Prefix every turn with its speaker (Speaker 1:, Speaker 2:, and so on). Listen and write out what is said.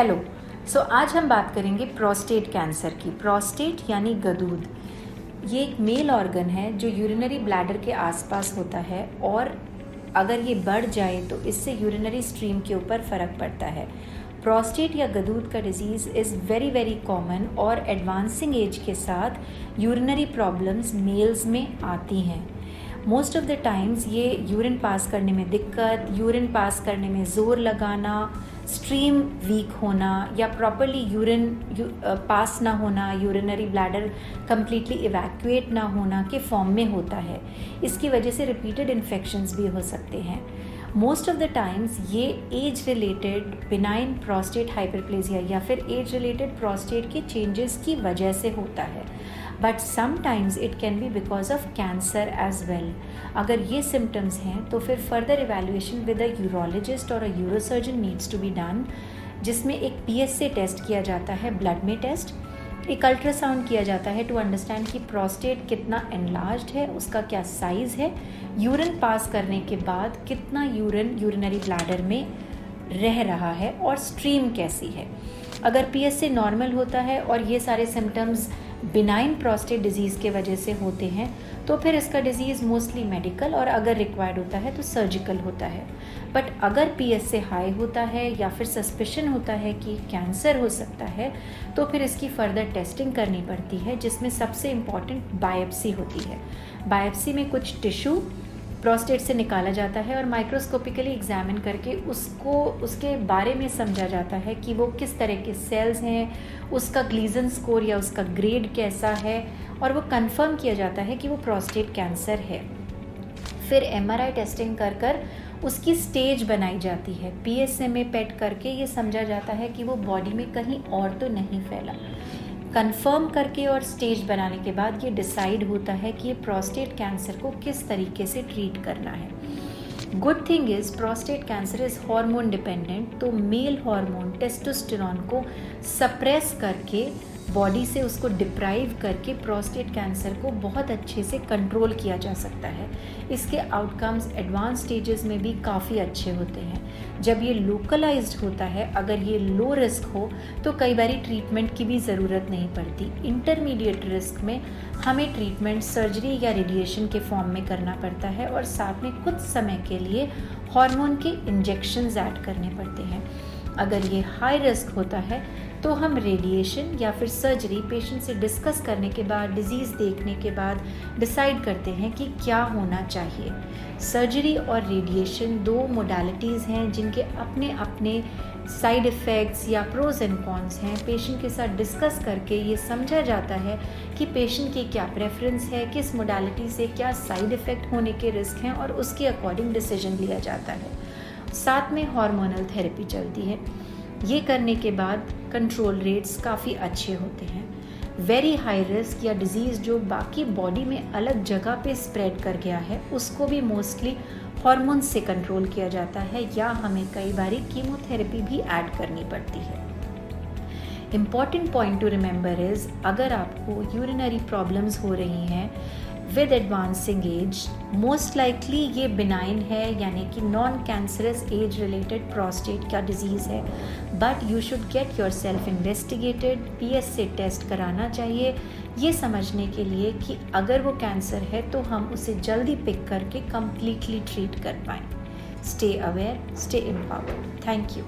Speaker 1: Hello. आज हम बात करेंगे प्रोस्टेट कैंसर की। प्रोस्टेट यानी गदूद, ये एक मेल ऑर्गन है जो यूरिनरी ब्लैडर के आसपास होता है और अगर ये बढ़ जाए तो इससे यूरिनरी स्ट्रीम के ऊपर फ़र्क पड़ता है। प्रोस्टेट या गदूद का डिजीज़ इज़ वेरी कॉमन और एडवांसिंग एज के साथ यूरिनरी प्रॉब्लम्स मेल्स में आती हैं। मोस्ट ऑफ द टाइम्स ये यूरिन पास करने में दिक्कत, यूरिन पास करने में ज़ोर लगाना, स्ट्रीम वीक होना या प्रॉपरली यूरिन पास ना होना, यूरिनरी ब्लैडर कम्प्लीटली इवैक्यूएट ना होना के फॉर्म में होता है। इसकी वजह से रिपीटेड इन्फेक्शंस भी हो सकते हैं। मोस्ट ऑफ द टाइम्स ये age related benign prostate hyperplasia या फिर एज रिलेटेड प्रोस्टेट के चेंजेस की वजह से होता है, but sometimes it can be because of cancer as well. अगर ये सिम्टम्स हैं तो फिर further evaluation with a urologist और a urosurgeon needs to be done, जिसमें एक PSA टेस्ट किया जाता है, ब्लड में टेस्ट, एक अल्ट्रासाउंड किया जाता है टू अंडरस्टैंड कि प्रोस्टेट कितना एनलार्ज्ड है, उसका क्या साइज़ है, यूरिन पास करने के बाद कितना यूरिन यूरिनरी ब्लैडर में रह रहा है और स्ट्रीम कैसी है। अगर PSA नॉर्मल होता है और ये सारे सिम्टम्स बिनाइन प्रोस्टेट डिजीज़ के वजह से होते हैं तो फिर इसका डिज़ीज़ मोस्टली मेडिकल और अगर रिक्वायर्ड होता है तो सर्जिकल होता है। बट अगर PSA हाई होता है या फिर सस्पिशन होता है कि कैंसर हो सकता है तो फिर इसकी फर्दर टेस्टिंग करनी पड़ती है, जिसमें सबसे इम्पॉर्टेंट बायोप्सी होती है। बायोप्सी में कुछ टिश्यू प्रोस्टेट से निकाला जाता है और माइक्रोस्कोपिकली एग्जामिन करके उसके बारे में समझा जाता है कि वो किस तरह के सेल्स हैं, उसका ग्लीजन स्कोर या उसका ग्रेड कैसा है, और वो कंफर्म किया जाता है कि वो प्रोस्टेट कैंसर है। फिर MRI टेस्टिंग कर उसकी स्टेज बनाई जाती है। PSA में पेट करके ये समझा जाता है कि वो बॉडी में कहीं और तो नहीं फैला। कंफर्म करके और स्टेज बनाने के बाद ये डिसाइड होता है कि ये प्रोस्टेट कैंसर को किस तरीके से ट्रीट करना है। Good thing is prostate cancer is hormone dependent, तो मेल हार्मोन टेस्टोस्टेरोन को सप्रेस करके बॉडी से उसको डिप्राइव करके प्रोस्टेट कैंसर को बहुत अच्छे से कंट्रोल किया जा सकता है। इसके आउटकम्स एडवांस स्टेजेस में भी काफ़ी अच्छे होते हैं। जब ये लोकलाइज्ड होता है, अगर ये लो रिस्क हो तो कई बारी ट्रीटमेंट की भी ज़रूरत नहीं पड़ती। इंटरमीडिएट रिस्क में हमें ट्रीटमेंट सर्जरी या रेडिएशन के फॉर्म में करना पड़ता है और साथ में कुछ समय के लिए हार्मोन के इंजेक्शंस ऐड करने पड़ते हैं। अगर ये हाई रिस्क होता है तो हम रेडिएशन या फिर सर्जरी पेशेंट से डिस्कस करने के बाद, डिजीज़ देखने के बाद डिसाइड करते हैं कि क्या होना चाहिए। सर्जरी और रेडिएशन दो मोडालिटीज़ हैं जिनके अपने अपने साइड इफ़ेक्ट्स या प्रोज एंड कॉन्स हैं। पेशेंट के साथ डिस्कस करके ये समझा जाता है कि पेशेंट की क्या प्रेफरेंस है, किस मोडालिटी से क्या साइड इफ़ेक्ट होने के रिस्क हैं, और उसके अकॉर्डिंग डिसीजन लिया जाता है। साथ में हार्मोनल थेरेपी चलती है। ये करने के बाद कंट्रोल रेट्स काफ़ी अच्छे होते हैं। वेरी हाई रिस्क या डिज़ीज़ जो बाकी बॉडी में अलग जगह पे स्प्रेड कर गया है, उसको भी मोस्टली हार्मोन से कंट्रोल किया जाता है या हमें कई बारी कीमोथेरेपी भी ऐड करनी पड़ती है। Important point to remember is, अगर आपको यूरिनरी प्रॉब्लम्स हो रही हैं with advancing age, most likely ये बिनाइन है, यानी कि non cancerous age related prostate का डिजीज़ है। But you should get yourself investigated, PSA test कराना चाहिए ये समझने के लिए कि अगर वो कैंसर है तो हम उसे जल्दी पिक करके कम्प्लीटली ट्रीट कर पाएँ। Stay aware, stay empowered. Thank you.